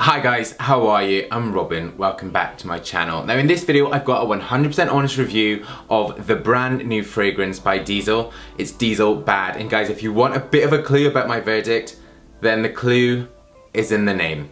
Hi guys, how are you? I'm Robin, welcome back to my channel. Now in this video I've got a 100% honest review of the brand new fragrance by Diesel. It's Diesel Bad, and guys, if you want a bit of a clue about my verdict, then the clue is in the name.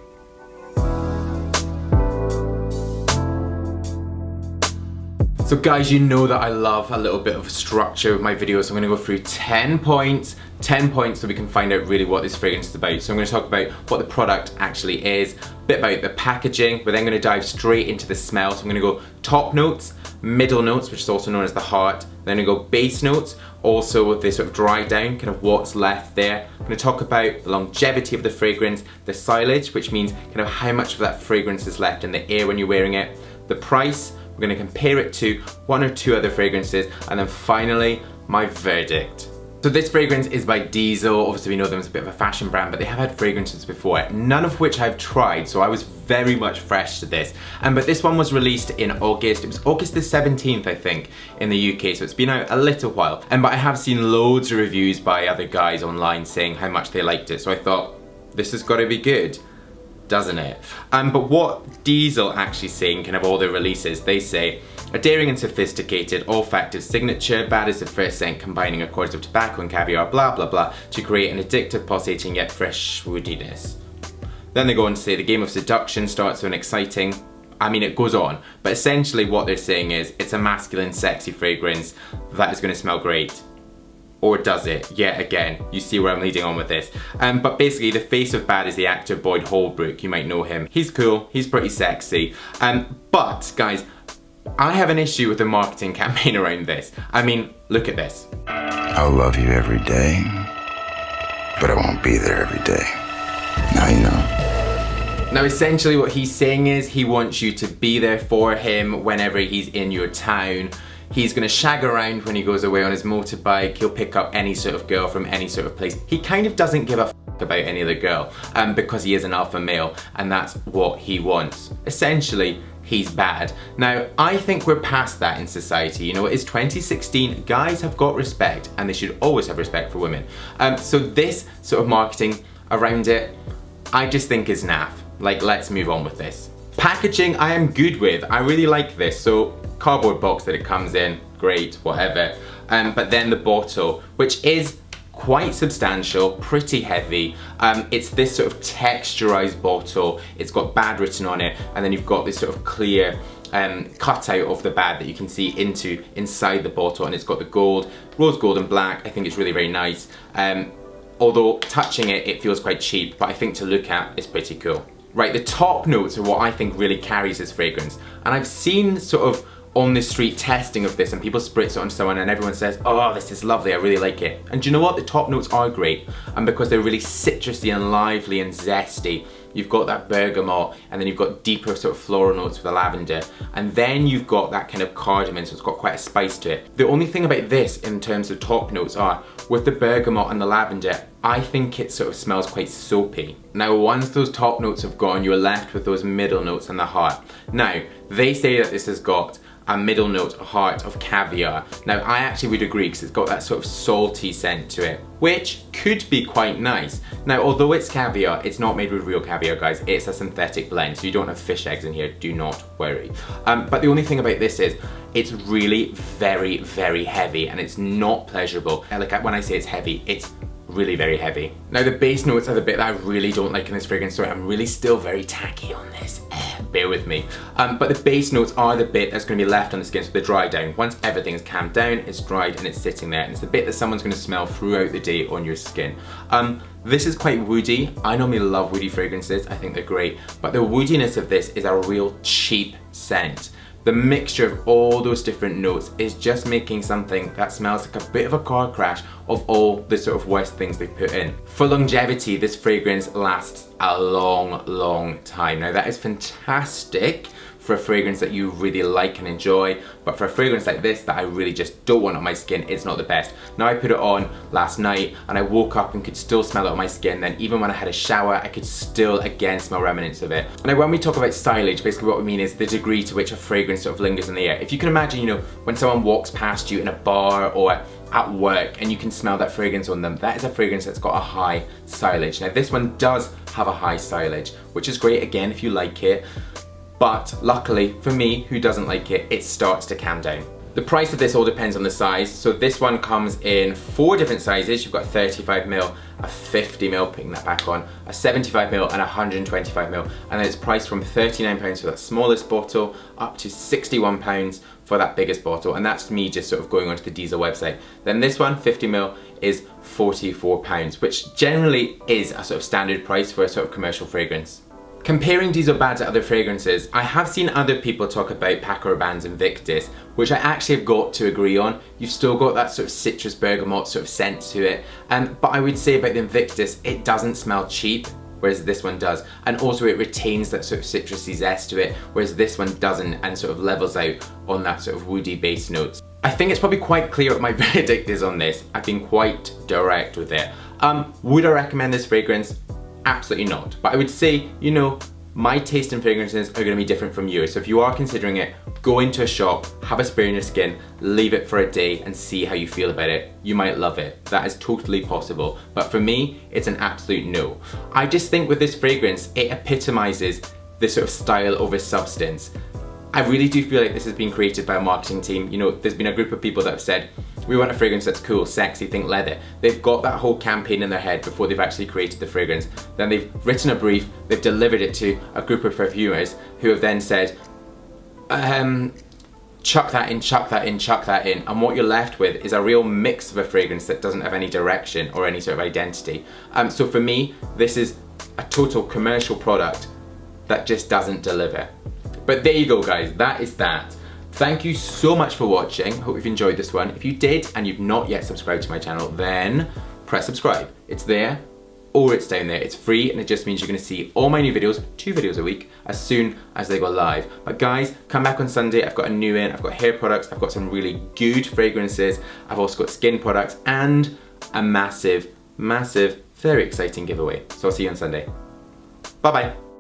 So guys, you know that I love a little bit of structure with my videos, so I'm going to go through 10 points so we can find out really what this fragrance is about. So I'm going to talk about what the product actually is, a bit about the packaging, we're then going to dive straight into the smell. So I'm going to go top notes, middle notes, which is also known as the heart, then I'm going to go base notes, also with this sort of dry down, kind of what's left there. I'm going to talk about the longevity of the fragrance, the sillage, which means kind of how much of that fragrance is left in the air when you're wearing it, the price, we're going to compare it to one or two other fragrances, and then finally, my verdict. So this fragrance is by Diesel. Obviously we know them as a bit of a fashion brand, but they have had fragrances before, none of which I've tried, so I was very much fresh to this. But this one was released in August. It was August the 17th, I think, in the UK, so it's been out a little while. But I have seen loads of reviews by other guys online saying how much they liked it, so I thought, this has got to be good, doesn't it? But what Diesel actually saying, kind of all their releases, they say, a daring and sophisticated olfactive signature, bad as the first scent, combining accords of tobacco and caviar, blah blah blah, to create an addictive, pulsating yet fresh woodiness. Then they go on to say the game of seduction starts with an exciting, it goes on, but essentially what they're saying is it's a masculine, sexy fragrance that is going to smell great. Or does it? Yet again, you see where I'm leading on with this. But basically, the face of Bad is the actor Boyd Holbrook. You might know him. He's cool, he's pretty sexy. But guys, I have an issue with the marketing campaign around this. Look at this. I'll love you every day, but I won't be there every day. Now you know. Now essentially what he's saying is he wants you to be there for him whenever he's in your town. He's gonna shag around when he goes away on his motorbike. He'll pick up any sort of girl from any sort of place. He kind of doesn't give a f about any other girl because he is an alpha male and that's what he wants. Essentially, he's bad. Now, I think we're past that in society. You know, it's 2016, guys have got respect and they should always have respect for women. So this sort of marketing around it, I just think is naff. Like, let's move on with this. Packaging, I am good with. I really like this. So, cardboard box that it comes in, great, whatever. But then the bottle, which is quite substantial, pretty heavy. It's this sort of texturized bottle. It's got Bad written on it, and then you've got this sort of clear cutout of the Bad that you can see inside the bottle, and it's got the gold, rose gold and black. I think it's really very nice. Although touching it, it feels quite cheap, but I think to look at, it's pretty cool. Right, the top notes are what I think really carries this fragrance. And I've seen sort of on the street testing of this and people spritz it on someone and everyone says, oh, this is lovely, I really like it. And do you know what? The top notes are great. And because they're really citrusy and lively and zesty, you've got that bergamot, and then you've got deeper sort of floral notes with the lavender, and then you've got that kind of cardamom, so it's got quite a spice to it. The only thing about this in terms of top notes are, with the bergamot and the lavender, I think it sort of smells quite soapy. Now once those top notes have gone, you're left with those middle notes and the heart. Now, they say that this has got a middle note, a heart of caviar. Now I actually would agree because it's got that sort of salty scent to it, which could be quite nice. Now although it's caviar, it's not made with real caviar, guys, it's a synthetic blend, so you don't have fish eggs in here, do not worry. But the only thing about this is, it's really very, very heavy and it's not pleasurable. Like when I say it's heavy, it's really very heavy. Now the base notes are the bit that I really don't like in this fragrance, so I'm really still very tacky on this. Bear with me. But the base notes are the bit that's going to be left on the skin, so the dry down. Once everything's calmed down, it's dried and it's sitting there, and it's the bit that someone's going to smell throughout the day on your skin. This is quite woody. I normally love woody fragrances, I think they're great, but the woodiness of this is a real cheap scent. The mixture of all those different notes is just making something that smells like a bit of a car crash of all the sort of worst things they put in. For longevity, this fragrance lasts a long, long time. Now that is fantastic for a fragrance that you really like and enjoy, but for a fragrance like this that I really just don't want on my skin, it's not the best. Now I put it on last night and I woke up and could still smell it on my skin. Then even when I had a shower, I could still again smell remnants of it. Now when we talk about sillage, basically what we mean is the degree to which a fragrance sort of lingers in the air. If you can imagine, you know, when someone walks past you in a bar or at work and you can smell that fragrance on them, that is a fragrance that's got a high sillage. Now this one does have a high sillage, which is great again if you like it, but luckily for me, who doesn't like it, it starts to calm down. The price of this all depends on the size. So this one comes in 4 different sizes. You've got a 35ml, a 50ml, putting that back on, a 75ml and a 125ml. And then it's priced from £39 for that smallest bottle up to £61 for that biggest bottle. And that's me just sort of going onto the Diesel website. Then this one, 50ml, is £44, which generally is a sort of standard price for a sort of commercial fragrance. Comparing Diesel Bad to other fragrances, I have seen other people talk about Paco Rabanne's Invictus, which I actually have got to agree on. You've still got that sort of citrus bergamot sort of scent to it, but I would say about the Invictus, it doesn't smell cheap, whereas this one does. And also it retains that sort of citrusy zest to it, whereas this one doesn't, and sort of levels out on that sort of woody base notes. I think it's probably quite clear what my verdict is on this. I've been quite direct with it. Would I recommend this fragrance? Absolutely not. But I would say, you know, my taste in fragrances are going to be different from yours. So if you are considering it, go into a shop, have a spray in your skin, leave it for a day and see how you feel about it. You might love it. That is totally possible. But for me, it's an absolute no. I just think with this fragrance, it epitomizes this sort of style over substance. I really do feel like this has been created by a marketing team. You know, there's been a group of people that have said, we want a fragrance that's cool, sexy, think leather. They've got that whole campaign in their head before they've actually created the fragrance. Then they've written a brief, they've delivered it to a group of perfumers who have then said, chuck that in, chuck that in, chuck that in. And what you're left with is a real mix of a fragrance that doesn't have any direction or any sort of identity. So for me, this is a total commercial product that just doesn't deliver. But there you go guys, that is that. Thank you so much for watching. Hope you've enjoyed this one. If you did and you've not yet subscribed to my channel, then press subscribe. It's there or it's down there. It's free and it just means you're gonna see all my new videos, 2 videos a week, as soon as they go live. But guys, come back on Sunday. I've got a new in, I've got hair products, I've got some really good fragrances. I've also got skin products and a massive, massive, very exciting giveaway. So I'll see you on Sunday. Bye bye.